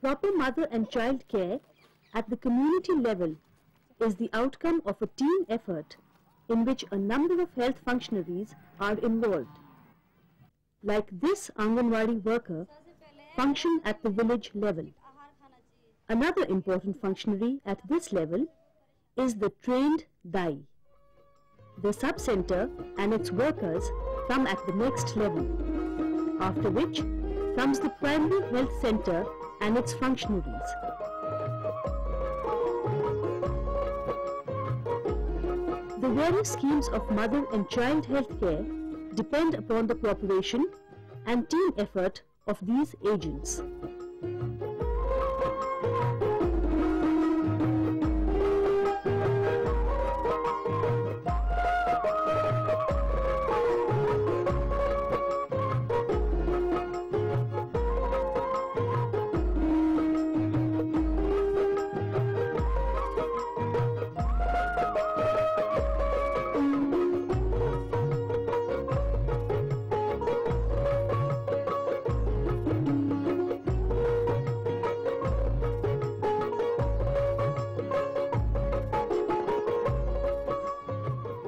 Proper mother and child care at the community level is the outcome of a team effort in which a number of health functionaries are involved. Like this Anganwadi worker function at the village level. Another important functionary at this level is the trained Dai. The sub-center and its workers come at the next level, after which comes the primary health center and its functionaries. The various schemes of mother and child health care depend upon the cooperation and team effort of these agents.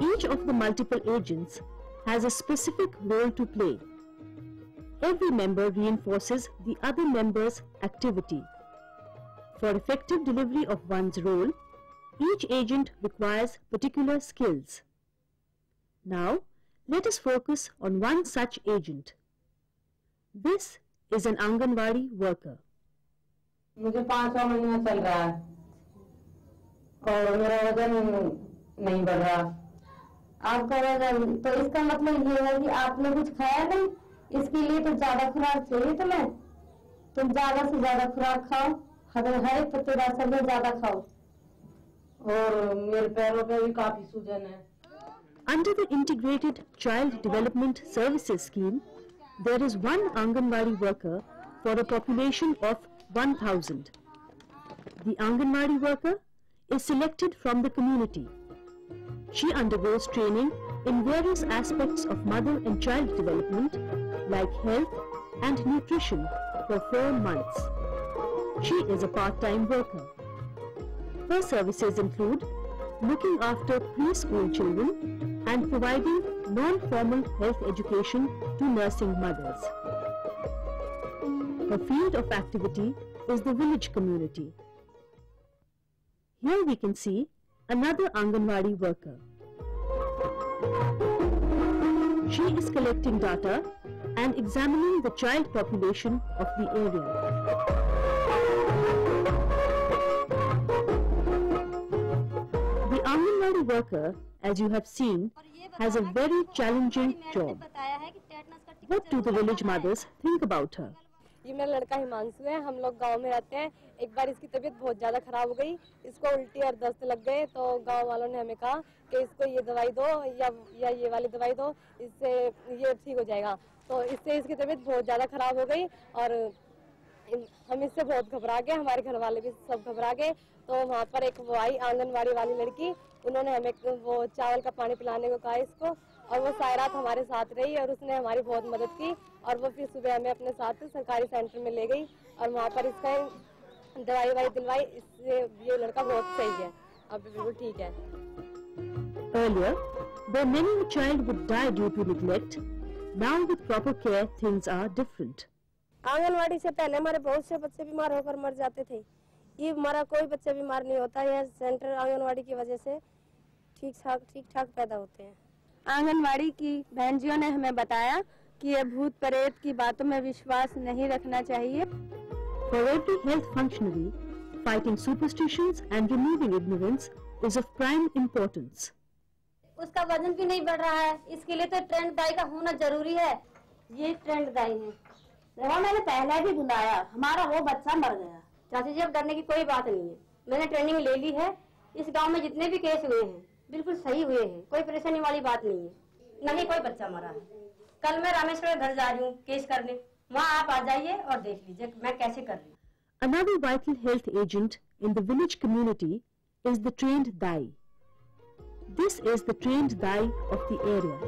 Each of the multiple agents has a specific role to play. Every member reinforces the other member's activity. For effective delivery of one's role, each agent requires particular skills. Now, let us focus on one such agent. This is an Anganwadi worker. मुझे 5 महीना चल रहा है और मेरा वजन नहीं बढ़ रहा। आपका वजन, तो इसका मतलब ये है कि आपने कुछ खाया नहीं, इसके लिए तो ज्यादा खुराक चाहिए तुम्हें। तुम ज्यादा से ज्यादा खुराक खाओ, हर एक पत्तेदार सब्जियां ज्यादा खाओ। और मेरे पैरों पे भी काफी सूजन है। Under the Integrated Child Development Services Scheme, there is one Anganwadi worker for a population of 1,000. The Anganwadi worker is selected from the community. She undergoes training in various aspects of mother and child development like health and nutrition for 4 months. She is a part-time worker. Her services include looking after preschool children and providing non-formal health education to nursing mothers. Her field of activity is the village community. Here we can see another Anganwadi worker. She is collecting data and examining the child population of the area. The Anganwadi worker, as you have seen, has a very challenging job. What do the village mothers think about her? ये मेरा लड़का हिमांशु है। हम लोग गांव में रहते हैं। एक बार इसकी तबीयत बहुत ज़्यादा खराब हो गई, इसको उल्टी और दस्त लग गए, तो गांव वालों ने हमें कहा कि इसको ये दवाई दो या ये वाली दवाई दो, इससे ये ठीक हो जाएगा। तो इससे इसकी तबीयत बहुत ज़्यादा खराब हो गई और हम इससे बहुत घबरा गए, हमारे घर वाले भी सब घबरा गए। तो वहाँ पर एक वो आई आंगनबाड़ी वाली लड़की, उन्होंने हमें वो चावल का पानी पिलाने को कहा इसको, और वो सारी रात हमारे साथ रही और उसने हमारी बहुत मदद की। और वो फिर सुबह हमें अपने साथ सरकारी सेंटर में ले गई और वहाँ पर इसका दवाई वाई दिलवाई। इससे ये लड़का बहुत सही है, अब बिल्कुल ठीक है। Earlier, where many a child would die due to neglect, now with proper care things are different. Anganwadi से पहले हमारे बहुत से बच्चे बीमार होकर मर जाते थे। ये हमारा कोई बच्चा बीमार नहीं होता। यह सेंटर आंगनवाड़ी की वजह से ठीक ठाक पैदा होते हैं। आंगनवाड़ी की बहनजियों ने हमें बताया कि ये भूत प्रेत की बातों में विश्वास नहीं रखना चाहिए। For every health functionary, fighting superstitions and removing ignorance is of prime importance. उसका वजन भी नहीं बढ़ रहा है, इसके लिए तो ट्रेंड दाई का होना जरूरी है। ये ट्रेंड दाई है। देखो मैंने पहले भी बुलाया, हमारा वो बच्चा मर गया। चाची जी अब डरने की कोई बात नहीं है, मैंने ट्रेनिंग ले ली है। इस गांव में जितने भी केस हुए हैं बिल्कुल सही हुए हैं, कोई परेशानी वाली बात नहीं है। नहीं कोई बच्चा मरा है। कल मैं रामेश्वर घर जा रही हूँ केस करने, वहाँ आप आ जाइए और देख लीजिए मैं कैसे कर रही हूँ। Another vital health agent in the village community is the trained Dai. This is the trained Dai of the area.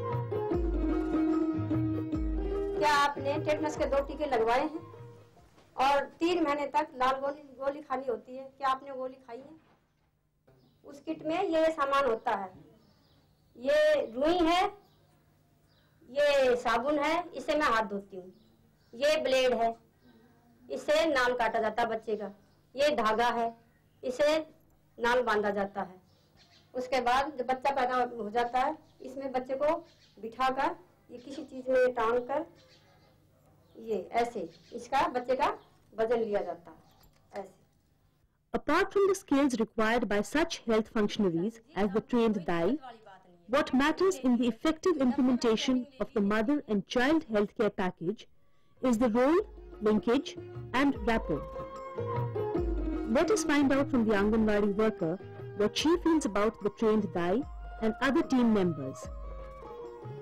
क्या आपने टेटनस के 2 टीके लगवाए हैं? और 3 महीने तक लाल गोली खानी होती है। क्या आपने गोली खाई है? उस किट में ये सामान होता है, ये रुई है, ये साबुन है, इससे मैं हाथ धोती हूँ, ये ब्लेड है, इससे नाल काटा जाता है बच्चे का, ये धागा है, इसे नाल बांधा जाता है। उसके बाद जब बच्चा पैदा हो जाता है, इसमें बच्चे को बिठाकर ये किसी चीज में टांग कर ये ऐसे इसका बच्चे का वजन लिया जाता है ऐसे। Apart from the skills required by such health functionaries as the trained DAI, what matters in the effective implementation of the mother and child healthcare package is the role, linkage and rapport. Let us find out from the Anganwadi worker what she feels about the trained DAI and other team members.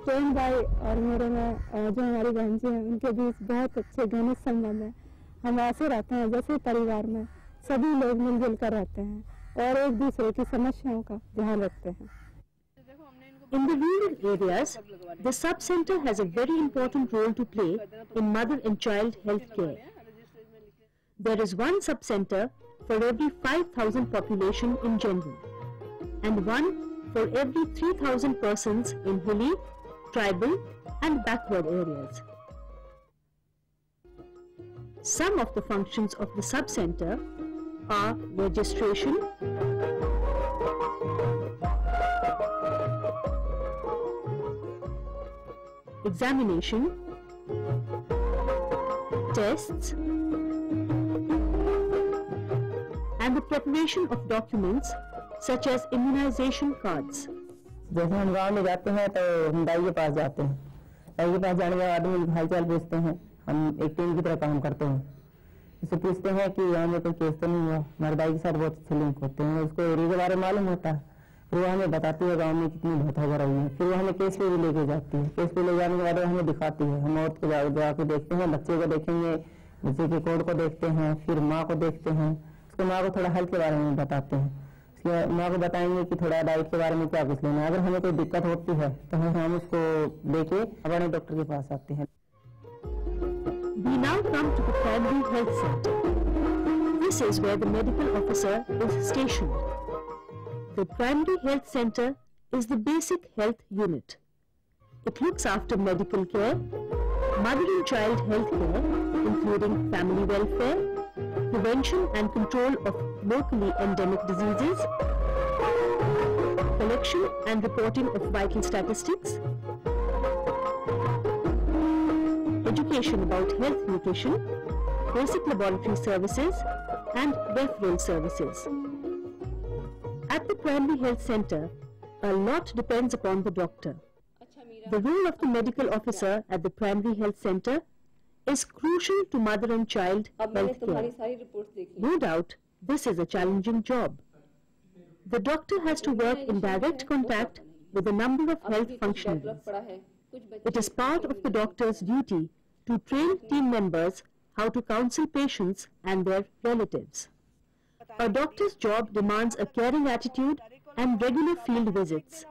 Train भाई और मेरे में जो हमारी बहन जी हैं उनके बीच बहुत अच्छे घनिष्ठ संबंध है। हम ऐसे रहते हैं जैसे परिवार में सभी लोग मिलजुल कर रहते हैं और एक दूसरे की समस्याओं का ध्यान रखते हैं। In the rural areas, the sub-center has a very important role to play in mother and child health care. There is one sub-center for every 5,000 population in general and one for every 3,000 persons in hilly, tribal and backward areas. Some of the functions of the sub-center are registration, examination, tests, and the preparation of documents such as immunization cards. जैसे हम गांव में जाते हैं तो हम दाई के पास जाते हैं, दाई के पास जाने के बाद आदमी हालचाल पूछते हैं, हम एक टीम की तरह काम करते हैं। उससे पूछते हैं कि यहाँ में कोई केस तो नहीं हुआ, हमारे दाई के साथ बहुत अच्छे लिंक होते हैं, उसको एरिया के बारे में मालूम होता है, फिर वो हमें बताती है गाँव में कितनी बहुत हो रही है, फिर वो हमें केस पे भी लेके जाती है, केस पे ले जाने के बाद हमें दिखाती है, हम औरत को जाके देखते हैं, बच्चे को देखेंगे, बच्चे के कोड को देखते हैं, फिर माँ को देखते हैं, उसके माँ को थोड़ा हेल्थ के बारे में बताते हैं, माँ को बताएंगे कि थोड़ा डाइट के बारे में क्या कुछ लेना है, अगर हमें कोई दिक्कत होती है तो हम उसको लेके अपने डॉक्टर के पास आते हैं। We now come to the primary health center. This is where the medical officer is stationed. The primary health center is the basic health unit. It looks after medical care, mother and child health care, including family welfare, prevention and control of locally endemic diseases, collection and reporting of vital statistics, education about health nutrition, basic laboratory services and referral services. At the primary health center, a lot depends upon the doctor. The role of the medical officer at the primary health center is crucial to mother and child health care. No doubt, this is a challenging job. The doctor has to work in direct contact with a number of health functionaries. It is part of the doctor's duty to train team members how to counsel patients and their relatives. A doctor's job demands a caring attitude and regular field visits,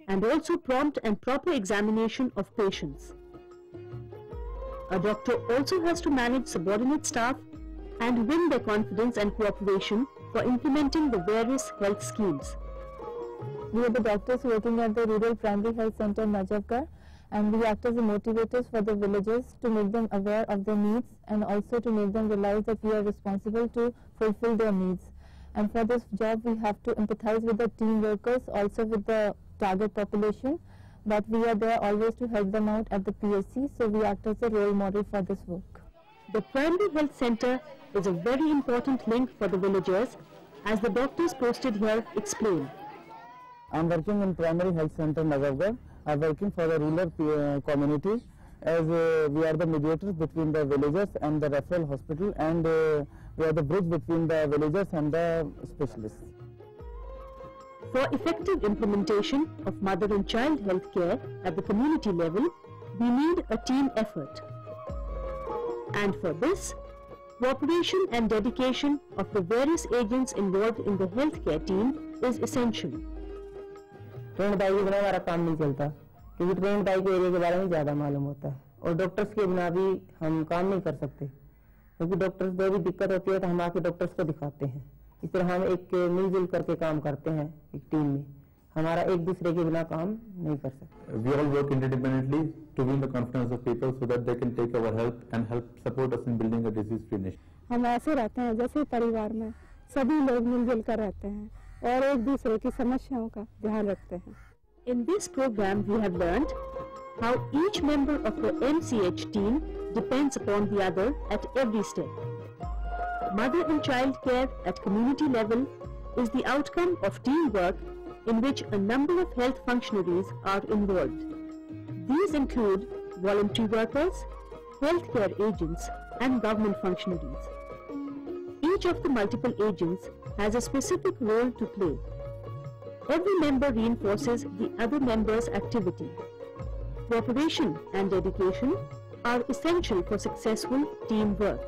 and also prompt and proper examination of patients. A doctor also has to manage subordinate staff and win their confidence and cooperation for implementing the various health schemes. We are the doctors working at the Rural Primary Health Center Najafgarh, and we act as the motivators for the villagers to make them aware of their needs and also to make them realize that we are responsible to fulfill their needs. And for this job we have to empathize with the team workers, also with the target population, but we are there always to help them out at the PSC, so we act as a role model for this work. The primary health center is a very important link for the villagers, as the doctors posted here explain. I am working in primary health center Najafgarh. I am working for the rural community, as we are the mediators between the villagers and the referral hospital, and we are the bridge between the villagers and the specialists. For effective implementation of mother and child health care at the community level, we need a team effort. And for this, cooperation and dedication of the various agents involved in the healthcare team is essential. Trained दाई के बिना हमारा काम नहीं चलता, क्योंकि train दाई को area के बारे में ज़्यादा मालूम होता है और डॉक्टर्स के बिना भी हम काम नहीं कर सकते। क्योंकि डॉक्टर्स को भी दिक्कत होती है तो हम आके डॉक्टर्स को दिखाते हैं। इस तरह हम एक मिलजुल करके काम करते हैं एक टीम में, हमारा एक दूसरे के बिना काम नहीं कर सकते। We all work interdependently to win the confidence of people so that they can take our help and help support us in building a disease-free nation. हम ऐसे रहते हैं जैसे परिवार में सभी लोग मिलजुल कर रहते हैं और एक दूसरे की समस्याओं का ध्यान रखते हैं। In this program, we have learned how each member of the MCH team depends upon the other at every step. Mother and child care at community level is the outcome of teamwork in which a number of health functionaries are involved. These include voluntary workers, healthcare agents, and government functionaries. Each of the multiple agents has a specific role to play. Every member reinforces the other member's activity. Cooperation and dedication are essential for successful teamwork.